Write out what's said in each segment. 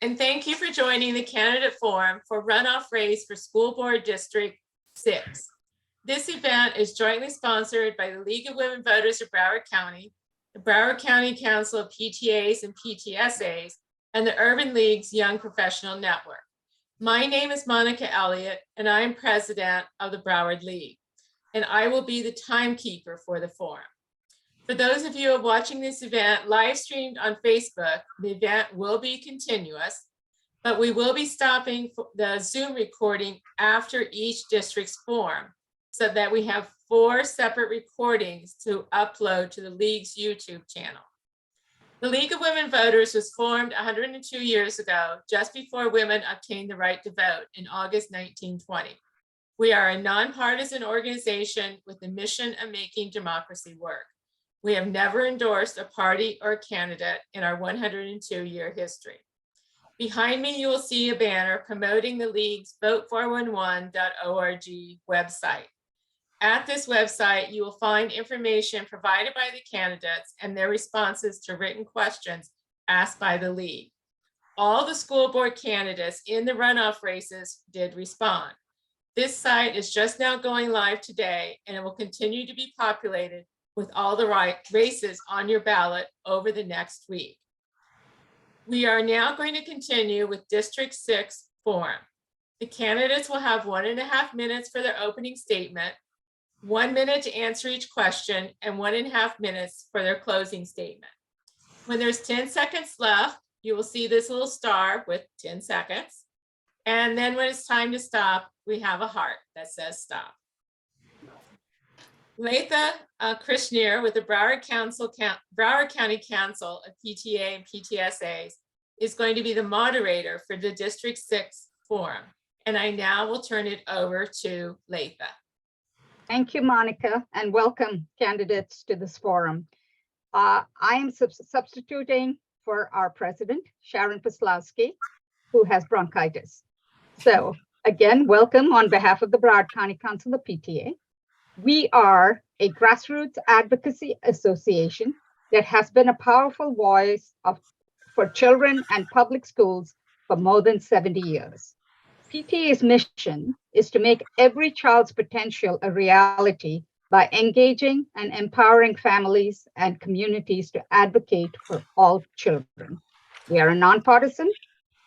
and thank you for joining the candidate forum for runoff race for School Board District 6. This event is jointly sponsored by the League of Women Voters of Broward County, the Broward County Council of PTAs and PTSAs, and the Urban League's Young Professional Network. My name is Monica Elliott, and I am president of the Broward League, and I will be the timekeeper for the forum. For those of you who are watching this event live streamed on Facebook, the event will be continuous, but we will be stopping the Zoom recording after each district's forum so that we have 4 separate recordings to upload to the League's YouTube channel. The League of Women Voters was formed 102 years ago, just before women obtained the right to vote in August 1920. We are a nonpartisan organization with the mission of making democracy work. We have never endorsed a party or a candidate in our 102-year history. Behind me, you will see a banner promoting the League's vote411.org website. At this website, you will find information provided by the candidates and their responses to written questions asked by the League. All the school board candidates in the runoff races did respond. This site is just now going live today, and it will continue to be populated with all the right races on your ballot over the next week. We are now going to continue with District 6 forum. The candidates will have 1.5 minutes for their opening statement, 1 minute to answer each question, and 1.5 minutes for their closing statement. When there's 10 seconds left, you will see this little star with 10 seconds. And then when it's time to stop, we have a heart that says stop. Latha Krishnir with the Broward County Council of PTA and PTSAs is going to be the moderator for the District 6 forum. And I now will turn it over to Latha. Thank you, Monica, and welcome candidates to this forum. I am substituting for our president, Sharon Poslowski, who has bronchitis. So again, welcome on behalf of the Broward County Council of PTA. We are a grassroots advocacy association that has been a powerful voice for children and public schools for more than 70 years. PTA's mission is to make every child's potential a reality by engaging and empowering families and communities to advocate for all children. We are a nonpartisan,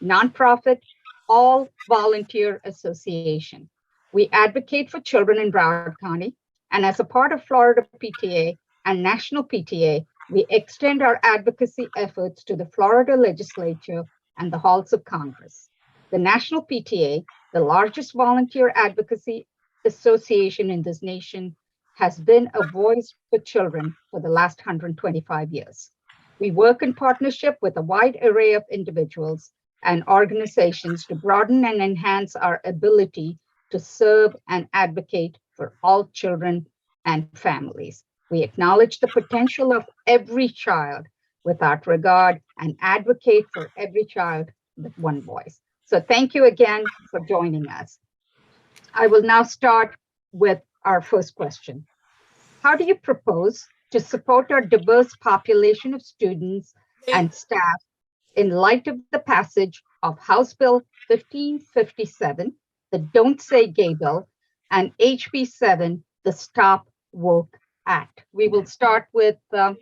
nonprofit, all volunteer association. We advocate for children in Broward County, and as a part of Florida PTA and National PTA, we extend our advocacy efforts to the Florida legislature and the halls of Congress. The National PTA, the largest volunteer advocacy association in this nation, has been a voice for children for the last 125 years. We work in partnership with a wide array of individuals and organizations to broaden and enhance our ability to serve and advocate for all children and families. We acknowledge the potential of every child without regard and advocate for every child with one voice. So thank you again for joining us. I will now start with our first question. How do you propose to support our diverse population of students and staff in light of the passage of House Bill 1557, the Don't Say Gay Bill, and HB 7, the Stop Woke Act? We will start with the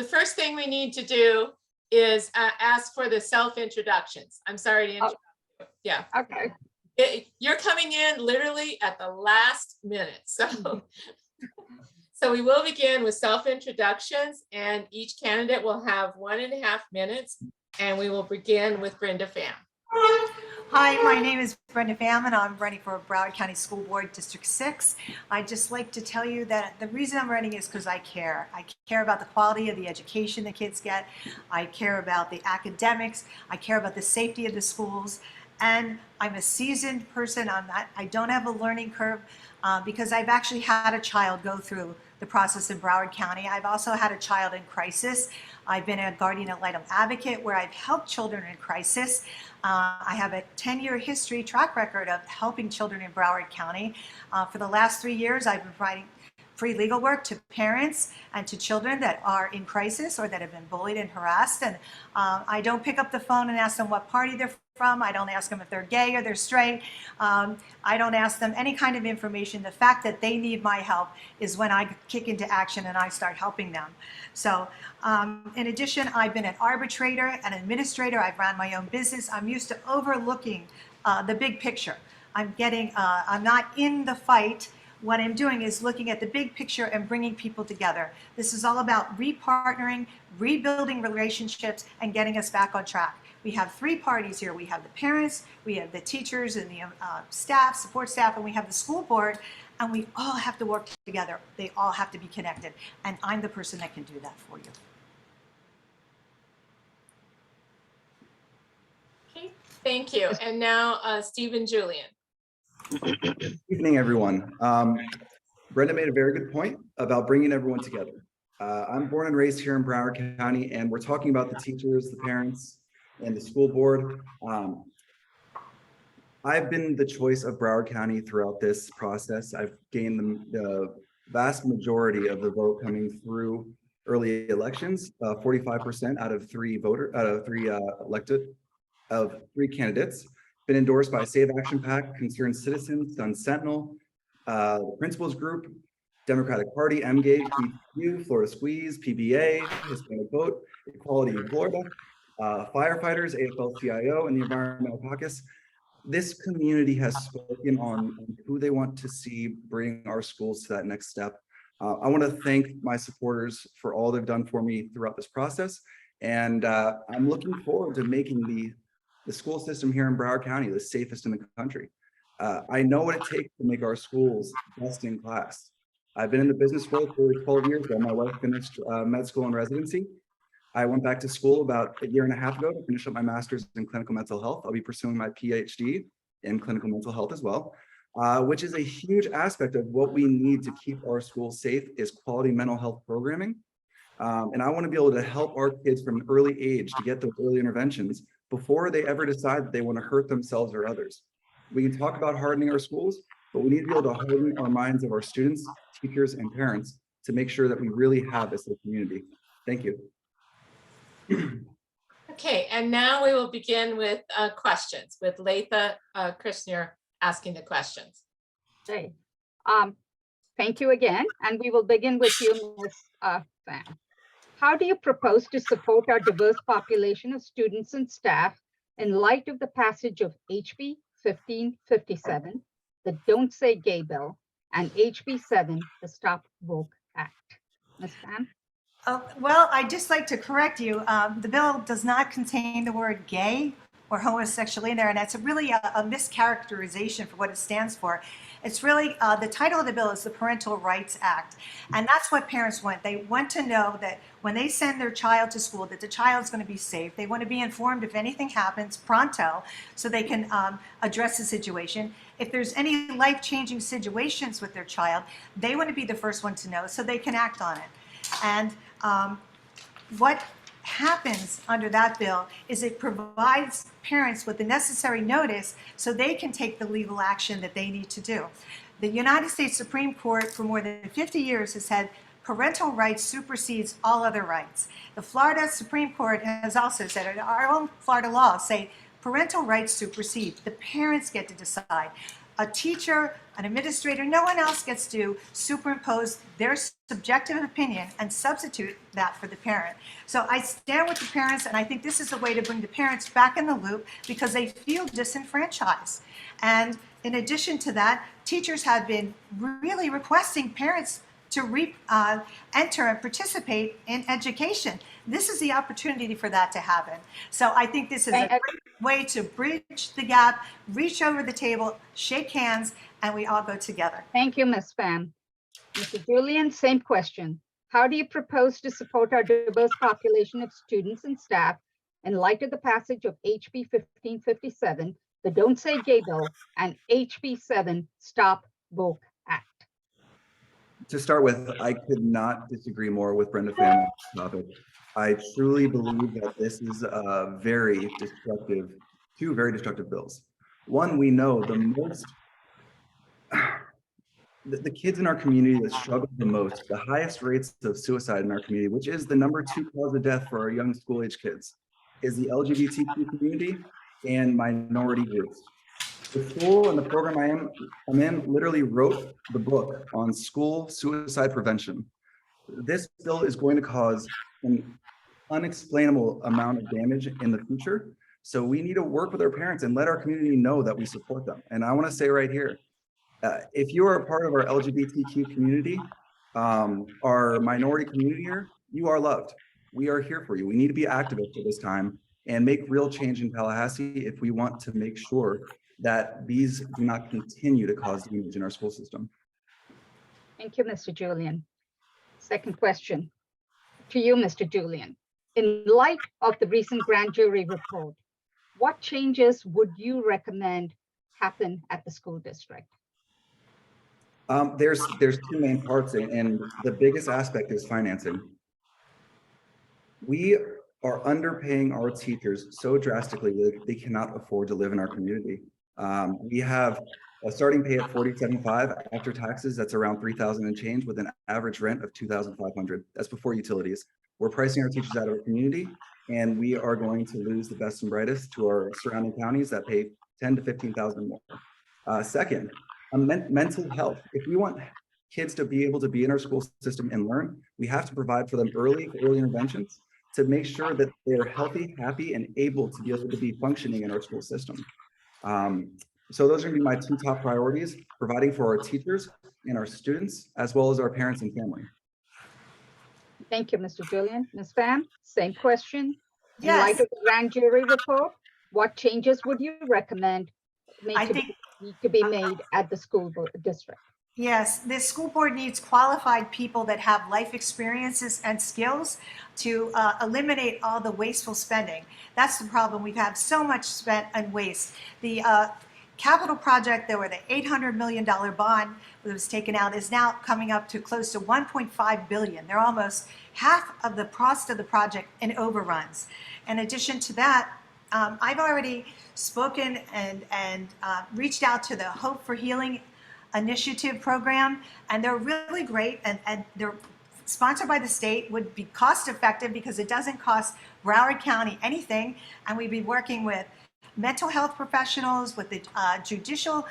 first thing we need to do is ask for the self-introductions. I'm sorry to interrupt you. Yeah. Okay. You're coming in literally at the last minute. So we will begin with self-introductions, and each candidate will have 1.5 minutes, and we will begin with Brenda Pham. Hi, my name is Brenda Pham, and I'm running for Broward County School Board District 6. I'd just like to tell you that the reason I'm running is because I care. I care about the quality of the education the kids get. I care about the academics. I care about the safety of the schools. And I'm a seasoned person. I don't have a learning curve because I've actually had a child go through the process in Broward County. I've also had a child in crisis. I've been a guardian ad litem advocate where I've helped children in crisis. I have a 10-year track record of helping children in Broward County. For the last 3 years, I've been free legal work to parents and to children that are in crisis or that have been bullied and harassed. And I don't pick up the phone and ask them what party they're from. I don't ask them if they're gay or they're straight. I don't ask them any kind of information. The fact that they need my help is when I kick into action and I start helping them. So in addition, I've been an arbitrator, an administrator. I've ran my own business. I'm used to overlooking the big picture. I'm not in the fight. What I'm doing is looking at the big picture and bringing people together. This is all about repartnering, rebuilding relationships, and getting us back on track. We have three parties here. We have the parents, we have the teachers and the staff, support staff, and we have the school board, and we all have to work together. They all have to be connected, and I'm the person that can do that for you. Okay, thank you. And now Stephen Julian. Good evening, everyone. Brenda made a very good point about bringing everyone together. I'm born and raised here in Broward County, and we're talking about the teachers, the parents, and the school board. I've been the choice of Broward County throughout this process. I've gained the vast majority of the vote coming through early elections, 45% out of three candidates. Been endorsed by Save Action PAC, Concerned Citizens, Sun Sentinel, the Principals Group, Democratic Party, MGate, PQ, Florida Squeeze, PBA, Hispanic Vote, Equality in Florida, firefighters, AFL-CIO, and the Environmental Caucus. This community has spoken on who they want to see bring our schools to that next step. I want to thank my supporters for all they've done for me throughout this process, and I'm looking forward to making the school system here in Broward County the safest in the country. I know what it takes to make our schools best in class. I've been in the business world for 12 years while my wife finished med school and residency. I went back to school about a year and a half ago to finish up my master's in clinical mental health. I'll be pursuing my PhD in clinical mental health as well, which is a huge aspect of what we need to keep our schools safe is quality mental health programming. And I want to be able to help our kids from an early age to get those early interventions before they ever decide that they want to hurt themselves or others. We can talk about hardening our schools, but we need to be able to harden our minds of our students, teachers, and parents to make sure that we really have this community. Thank you. Okay, and now we will begin with questions with Latha Krishner asking the questions. Okay. Thank you again, and we will begin with you, Ms. Pham. How do you propose to support our diverse population of students and staff in light of the passage of HB 1557, the Don't Say Gay bill, and HB 7, the Stop Woke Act? Ms. Pham? Well, I'd just like to correct you. The bill does not contain the word gay or homosexual in there, and that's really a mischaracterization for what it stands for. It's really, the title of the bill is the Parental Rights Act, and that's what parents want. They want to know that when they send their child to school, that the child's going to be safe. They want to be informed if anything happens pronto, so they can address the situation. If there's any life-changing situations with their child, they want to be the first one to know so they can act on it. And what happens under that bill is it provides parents with the necessary notice so they can take the legal action that they need to do. The United States Supreme Court for more than 50 years has said parental rights supersedes all other rights. The Florida Supreme Court has also said, and our own Florida laws say parental rights supersede. The parents get to decide. A teacher, an administrator, no one else gets to superimpose their subjective opinion and substitute that for the parent. So I stand with the parents, and I think this is a way to bring the parents back in the loop because they feel disenfranchised. And in addition to that, teachers have been really requesting parents to enter and participate in education. This is the opportunity for that to happen. So I think this is a great way to bridge the gap, reach over the table, shake hands, and we all go together. Thank you, Ms. Pham. Mr. Julian, same question. How do you propose to support our diverse population of students and staff in light of the passage of HB 1557, the Don't Say Gay bill, and HB 7, Stop Woke Act? To start with, I could not disagree more with Brenda Pham on this topic. I truly believe that this is a two very destructive bills. One, we know the most the kids in our community that struggle the most, the highest rates of suicide in our community, which is the #2 cause of death for our young school-age kids, is the LGBTQ community and minority groups. The school and the program I'm in literally wrote the book on school suicide prevention. This bill is going to cause an unexplainable amount of damage in the future. So we need to work with our parents and let our community know that we support them. And I want to say right here, if you are a part of our LGBTQ community, our minority community here, you are loved. We are here for you. We need to be activists at this time and make real change in Tallahassee if we want to make sure that these do not continue to cause damage in our school system. Thank you, Mr. Julian. Second question to you, Mr. Julian. In light of the recent grand jury report, what changes would you recommend happen at the school district? There's two main parts, and the biggest aspect is financing. We are underpaying our teachers so drastically that they cannot afford to live in our community. We have a starting pay at $47,500 after taxes. That's around $3,000 and change, with an average rent of $2,500. That's before utilities. We're pricing our teachers out of our community, and we are going to lose the best and brightest to our surrounding counties that pay $10,000 to $15,000 more. Second, mental health. If we want kids to be able to be in our school system and learn, we have to provide for them early interventions to make sure that they're healthy, happy, and able to be able to be functioning in our school system. So those are gonna be my two top priorities: providing for our teachers and our students, as well as our parents and family. Thank you, Mr. Julian. Ms. Pham, same question. In Yes. light of the grand jury report, what changes would you recommend I need to be made at the school district? Yes, this school board needs qualified people that have life experiences and skills to eliminate all the wasteful spending. That's the problem. We've had so much spent on waste. The capital project, there were the $800 million bond that was taken out, is now coming up to close to $1.5 billion. They're almost half of the cost of the project in overruns. In addition to that, I've already spoken and reached out to the Hope for Healing initiative program, and they're really great, and they're sponsored by the state, would be cost effective because it doesn't cost Broward County anything, and we'd be working with mental health professionals, with the judicial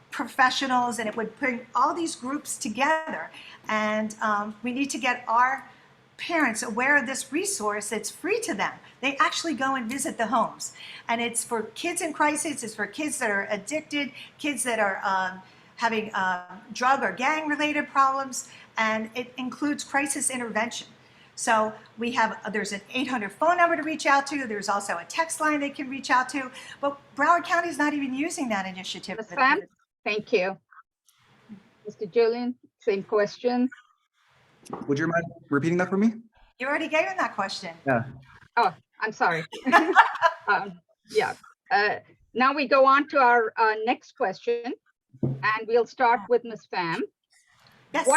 professionals, and it would bring all these groups together. And we need to get our parents aware of this resource. It's free to them. They actually go and visit the homes, and it's for kids in crisis. It's for kids that are addicted, kids that are having drug or gang related problems, and it includes crisis intervention. So we have, there's an 800 phone number to reach out to. There's also a text line they can reach out to, but Broward County is not even using that initiative. Ms. Pham, thank you. Mr. Julian, same question. Would you mind repeating that for me? You already gave him that question. Yeah. Oh, I'm sorry. Yeah. Now we go on to our next question, and we'll start with Ms. Pham. Yes.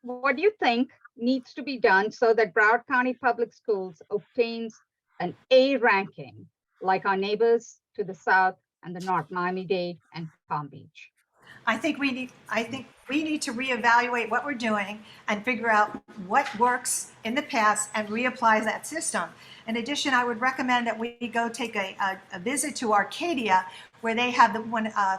What do you think needs to be done so that Broward County Public Schools obtains an A ranking, like our neighbors to the south and the north, Miami-Dade and Palm Beach? I think we need to reevaluate what we're doing and figure out what works in the past and reapply that system. In addition, I would recommend that we go take a visit to Arcadia, where they have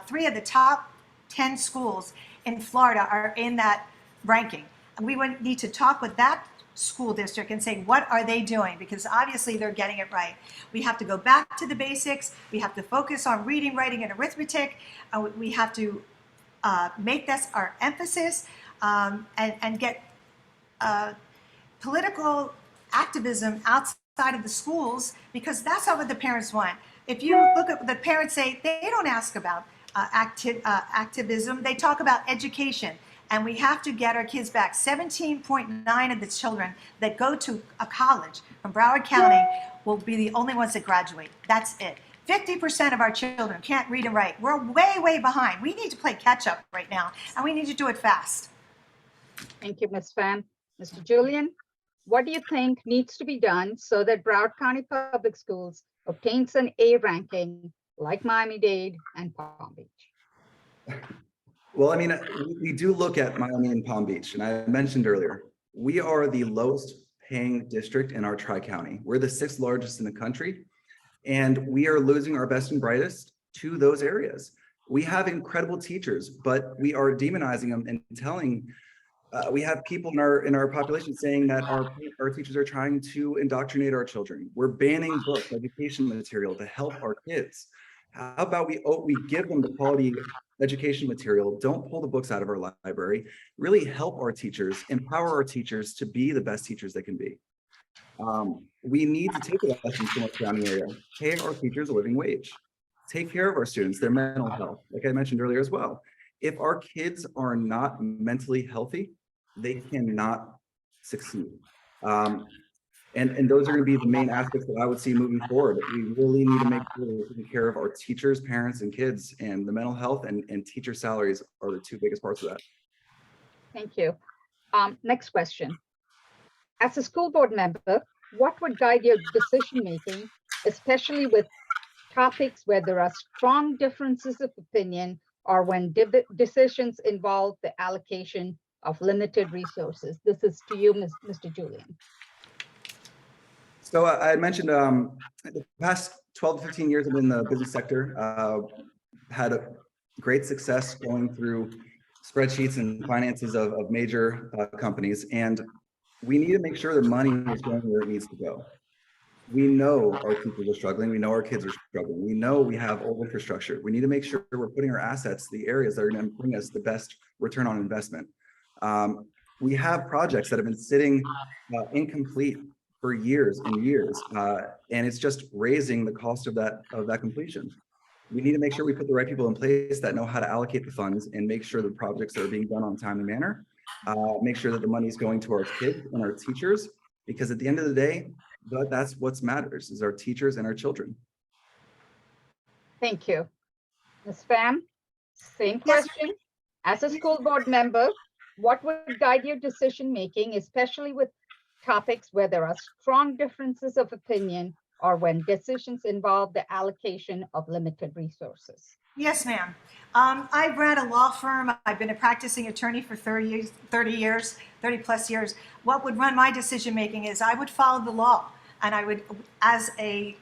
three of the top 10 schools in Florida are in that ranking. And we would need to talk with that school district and say, what are they doing? Because obviously they're getting it right. We have to go back to the basics. We have to focus on reading, writing, and arithmetic. We have to make this our emphasis, and get political activism outside of the schools, because that's not what the parents want. If you look at the parents, say they don't ask about activism, they talk about education. And we have to get our kids back. 17.9 of the children that go to a college from Broward County will be the only ones that graduate. That's it. 50% of our children can't read and write. We're way, way behind. We need to play catch up right now, and we need to do it fast. Thank you, Ms. Pham. Mr. Julian, what do you think needs to be done so that Broward County Public Schools obtains an A ranking like Miami-Dade and Palm Beach? Well, I mean, we do look at Miami and Palm Beach, and I mentioned earlier, we are the lowest paying district in our tri-county. We're the 6th largest in the country, and we are losing our best and brightest to those areas. We have incredible teachers, but we are demonizing them and telling, we have people in our population saying that our teachers are trying to indoctrinate our children. We're banning books, education material to help our kids. How about we give them the quality education material, don't pull the books out of our library, really help our teachers, empower our teachers to be the best teachers they can be. We need to take the lessons from our surrounding area, pay our teachers a living wage, take care of our students, their mental health, like I mentioned earlier as well. If our kids are not mentally healthy, they cannot succeed. And those are going to be the main aspects that I would see moving forward. We really need to make sure that we're taking care of our teachers, parents, and kids, and the mental health and teacher salaries are the 2 biggest parts of that. Thank you. Next question. As a school board member, what would guide your decision-making, especially with topics where there are strong differences of opinion or when decisions involve the allocation of limited resources? This is to you, Mr. Julian. So I mentioned the past 12 to 15 years I've been in the business sector, had a great success going through spreadsheets and finances of major companies. And we need to make sure the money is going where it needs to go. We know our teachers are struggling. We know our kids are struggling. We know we have old infrastructure. We need to make sure we're putting our assets, the areas that are going to bring us the best return on investment. We have projects that have been sitting incomplete for years and years, and it's just raising the cost of that completion. We need to make sure we put the right people in place that know how to allocate the funds and make sure the projects are being done on a timely manner. Make sure that the money is going to our kids and our teachers, because at the end of the day, that's what matters, is our teachers and our children. Thank you. Ms. Pham, same question. As a school board member, what would guide your decision-making, especially with topics where there are strong differences of opinion or when decisions involve the allocation of limited resources? Yes, ma'am. I've ran a law firm. I've been a practicing attorney for 30 plus years. What would run my decision making is I would follow the law. And I would, as a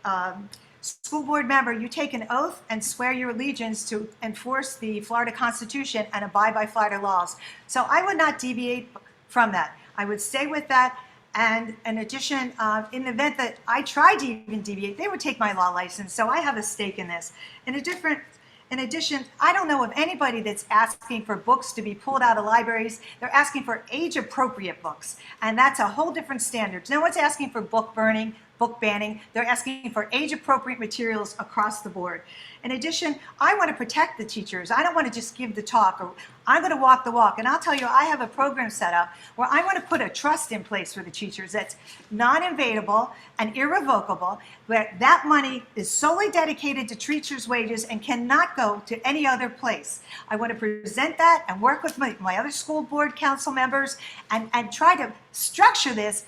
school board member, you take an oath and swear your allegiance to enforce the Florida Constitution and abide by Florida laws. So I would not deviate from that. I would stay with that. And in addition, in the event that I tried to even deviate, they would take my law license. So I have a stake in this. In addition, I don't know of anybody that's asking for books to be pulled out of libraries. They're asking for age-appropriate books, and that's a whole different standard. No one's asking for book burning, book banning. They're asking for age-appropriate materials across the board. In addition, I want to protect the teachers. I don't want to just give the talk, or I'm going to walk the walk. And I'll tell you, I have a program set up where I want to put a trust in place for the teachers that's non-invadable and irrevocable, where that money is solely dedicated to teachers' wages and cannot go to any other place. I want to present that and work with my other school board council members and try to structure this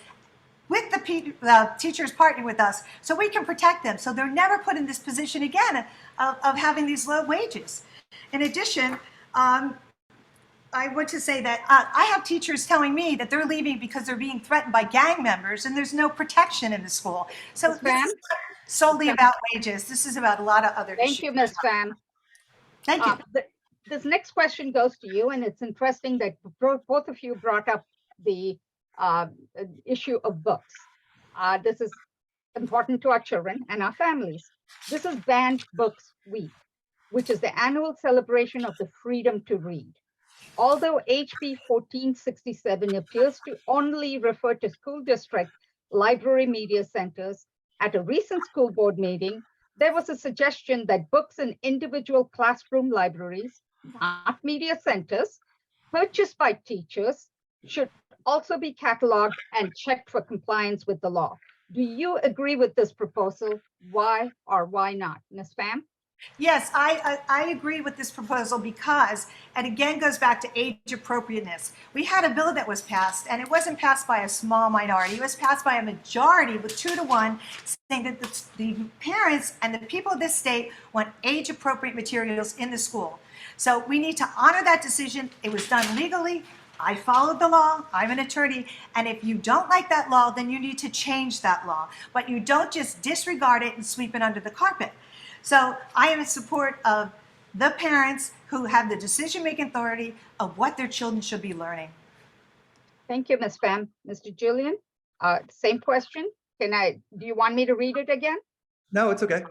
with the teachers partnering with us so we can protect them so they're never put in this position again of having these low wages. In addition, I want to say that I have teachers telling me that they're leaving because they're being threatened by gang members and there's no protection in the school. So this is solely about wages. This is about a lot of other issues. Thank you, Ms. Pham. Thank you. This next question goes to you, and it's interesting that both of you brought up the issue of books. This is important to our children and our families. This is Banned Books Week, which is the annual celebration of the freedom to read. Although HB 1467 appears to only refer to school district library media centers, at a recent school board meeting, there was a suggestion that books in individual classroom libraries, not media centers, purchased by teachers, should also be cataloged and checked for compliance with the law. Do you agree with this proposal? Why or why not? Ms. Pham? Yes, I agree with this proposal because it again goes back to age appropriateness. We had a bill that was passed, and it wasn't passed by a small minority. It was passed by a majority with 2-to-1, saying that the parents and the people of this state want age appropriate materials in the school. So we need to honor that decision. It was done legally. I followed the law. I'm an attorney. And if you don't like that law, then you need to change that law. But you don't just disregard it and sweep it under the carpet. So I am in support of the parents who have the decision-making authority of what their children should be learning. Thank you, Ms. Pham. Mr. Julian, same question. Do you want me to read it again? No, it's okay.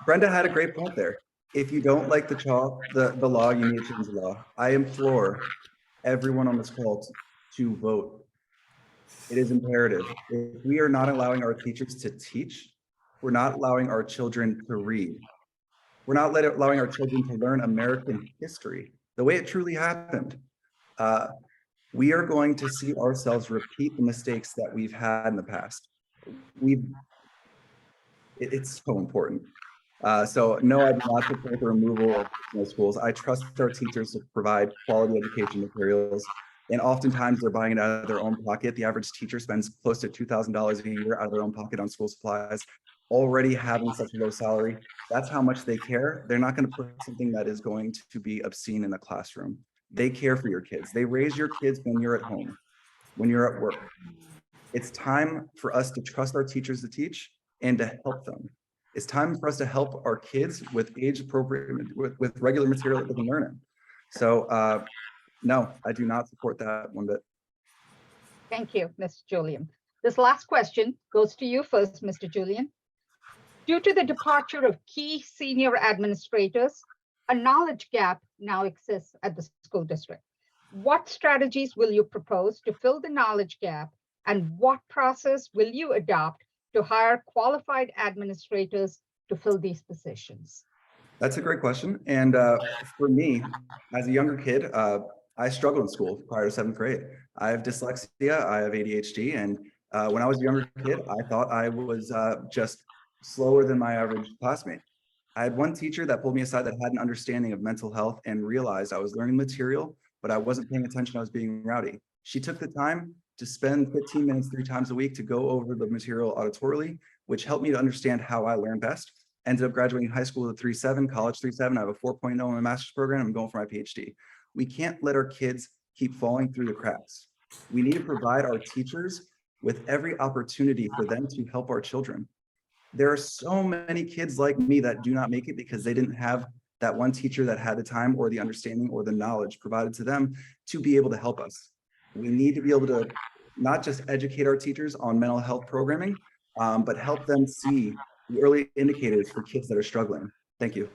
Brenda had a great point there. If you don't like the law, you need to change the law. I implore everyone on this call to vote. It is imperative. If we are not allowing our teachers to teach, we're not allowing our children to read. We're not allowing our children to learn American history, the way it truly happened. We are going to see ourselves repeat the mistakes that we've had in the past. It's so important. So no, I do not support the removal of personal schools. I trust our teachers to provide quality education materials, and oftentimes they're buying it out of their own pocket. The average teacher spends close to $2,000 a year out of their own pocket on school supplies. Already having such a low salary, that's how much they care. They're not going to put something that is going to be obscene in the classroom. They care for your kids. They raise your kids when you're at home, when you're at work. It's time for us to trust our teachers to teach and to help them. It's time for us to help our kids with age appropriate, with regular material that they can learn in. So no, I do not support that one bit. Thank you, Mr. Julian. This last question goes to you first, Mr. Julian. Due to the departure of key senior administrators, a knowledge gap now exists at the school district. What strategies will you propose to fill the knowledge gap, and what process will you adopt to hire qualified administrators to fill these positions? That's a great question. And for me, as a younger kid, I struggled in school prior to 7th grade. I have dyslexia, I have ADHD, and when I was a younger kid, I thought I was just slower than my average classmate. I had one teacher that pulled me aside that had an understanding of mental health and realized I was learning material, but I wasn't paying attention, I was being rowdy. She took the time to spend 15 minutes 3 times a week to go over the material auditorily, which helped me to understand how I learn best. Ended up graduating high school with a 3.7, college 3.7. I have a 4.0 in my master's program. I'm going for my PhD. We can't let our kids keep falling through the cracks. We need to provide our teachers with every opportunity for them to help our children. There are so many kids like me that do not make it because they didn't have that one teacher that had the time or the understanding or the knowledge provided to them to be able to help us. We need to be able to not just educate our teachers on mental health programming, but help them see the early indicators for kids that are struggling. Thank you.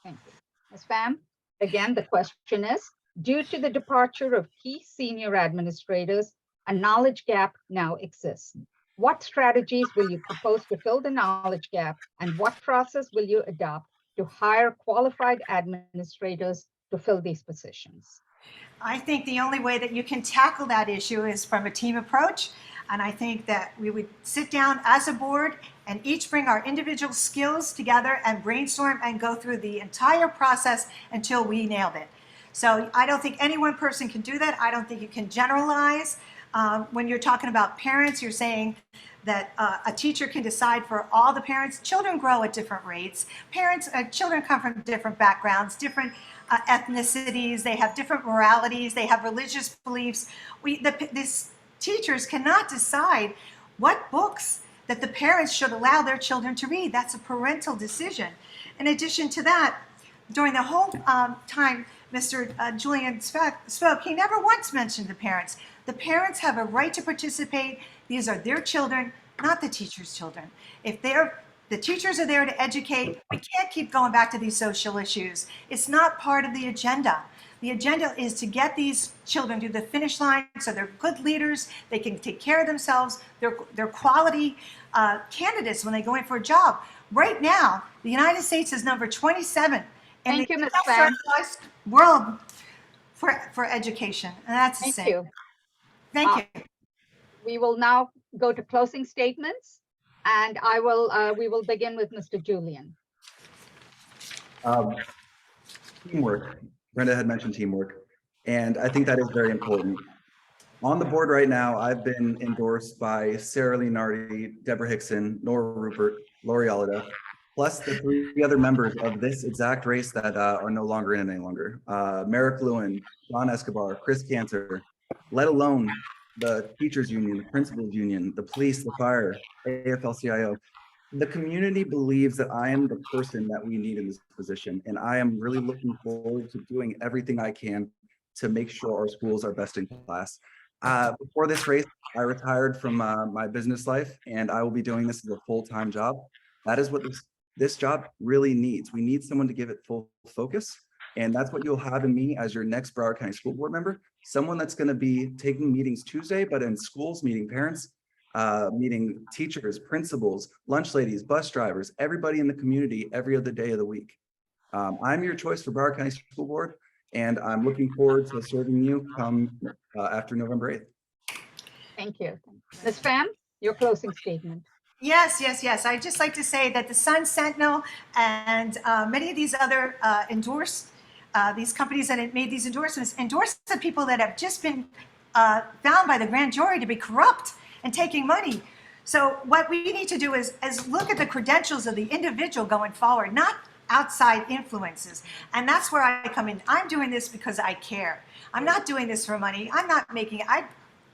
Thank you. Ms. Pham, again, the question is, due to the departure of key senior administrators, a knowledge gap now exists. What strategies will you propose to fill the knowledge gap, and what process will you adopt to hire qualified administrators to fill these positions? I think the only way that you can tackle that issue is from a team approach. And I think that we would sit down as a board and each bring our individual skills together and brainstorm and go through the entire process until we nailed it. So I don't think any one person can do that. I don't think you can generalize. When you're talking about parents, you're saying that a teacher can decide for all the parents. Children grow at different rates. Children come from different backgrounds, different ethnicities. They have different moralities. They have religious beliefs. These teachers cannot decide what books that the parents should allow their children to read. That's a parental decision. In addition to that, during the whole time Mr. Julian spoke, he never once mentioned the parents. The parents have a right to participate. These are their children, not the teachers' children. If the teachers are there to educate, we can't keep going back to these social issues. It's not part of the agenda. The agenda is to get these children to the finish line so they're good leaders, they can take care of themselves, they're quality candidates when they go in for a job. Right now, the United States is number 27 in Thank the you, Ms. Pham. world for education, and that's the Thank same. you. Thank you. We will now go to closing statements, and we will begin with Mr. Julian. Teamwork. Brenda had mentioned teamwork, and I think that is very important. On the board right now, I've been endorsed by Sarah Leonardi, Deborah Hickson, Nora Rupert, Lori Alida. plus the 3 other members of this exact race that are no longer in it any longer. Merrick Lewin, John Escobar, Chris Cantor, let alone the teachers union, the principals union, the police, the fire, AFL-CIO. The community believes that I am the person that we need in this position, and I am really looking forward to doing everything I can to make sure our schools are best in class. Before this race, I retired from my business life, and I will be doing this as a full-time job. That is what this job really needs. We need someone to give it full focus, and that's what you'll have in me as your next Broward County School Board member, someone that's going to be taking meetings Tuesday, but in schools, meeting parents, meeting teachers, principals, lunch ladies, bus drivers, everybody in the community every other day of the week. I'm your choice for Broward County School Board, and I'm looking forward to serving you come after November 8th. Thank you. Ms. Pham, your closing statement. Yes, yes, yes. I'd just like to say that the Sun Sentinel and many of these other these companies that have made these endorsements, endorse the people that have just been found by the grand jury to be corrupt and taking money. So what we need to do is look at the credentials of the individual going forward, not outside influences. And that's where I come in. I'm doing this because I care. I'm not doing this for money. I'm not making it. I'm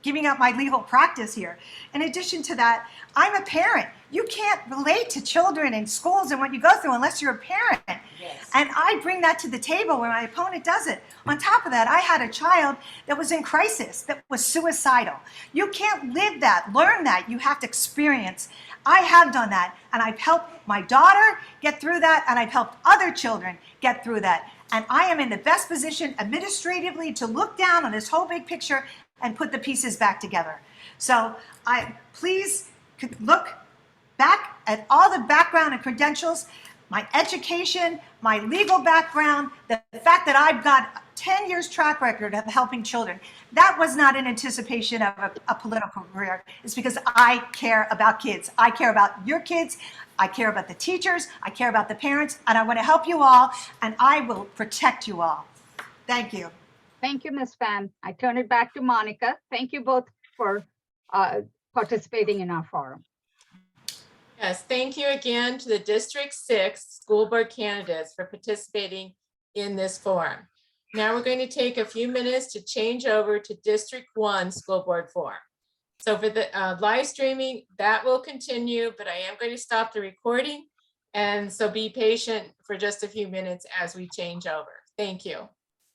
giving up my legal practice here. In addition to that, I'm a parent. You can't relate to children in schools and what you go through unless you're a parent. Yes. And I bring that to the table when my opponent does it. On top of that, I had a child that was in crisis, that was suicidal. You can't live that, learn that. You have to experience. I have done that, and I've helped my daughter get through that, and I've helped other children get through that. And I am in the best position administratively to look down on this whole big picture and put the pieces back together. So please look back at all the background and credentials, my education, my legal background, the fact that I've got 10 years track record of helping children. That was not in anticipation of a political career. It's because I care about kids. I care about your kids. I care about the teachers. I care about the parents, and I want to help you all, and I will protect you all. Thank you. Thank you, Ms. Pham. I turn it back to Monica. Thank you both for participating in our forum. Yes, thank you again to the District 6 school board candidates for participating in this forum. Now we're going to take a few minutes to change over to District 1 school board forum. So for the live streaming, that will continue, but I am going to stop the recording. And so be patient for just a few minutes as we change over. Thank you.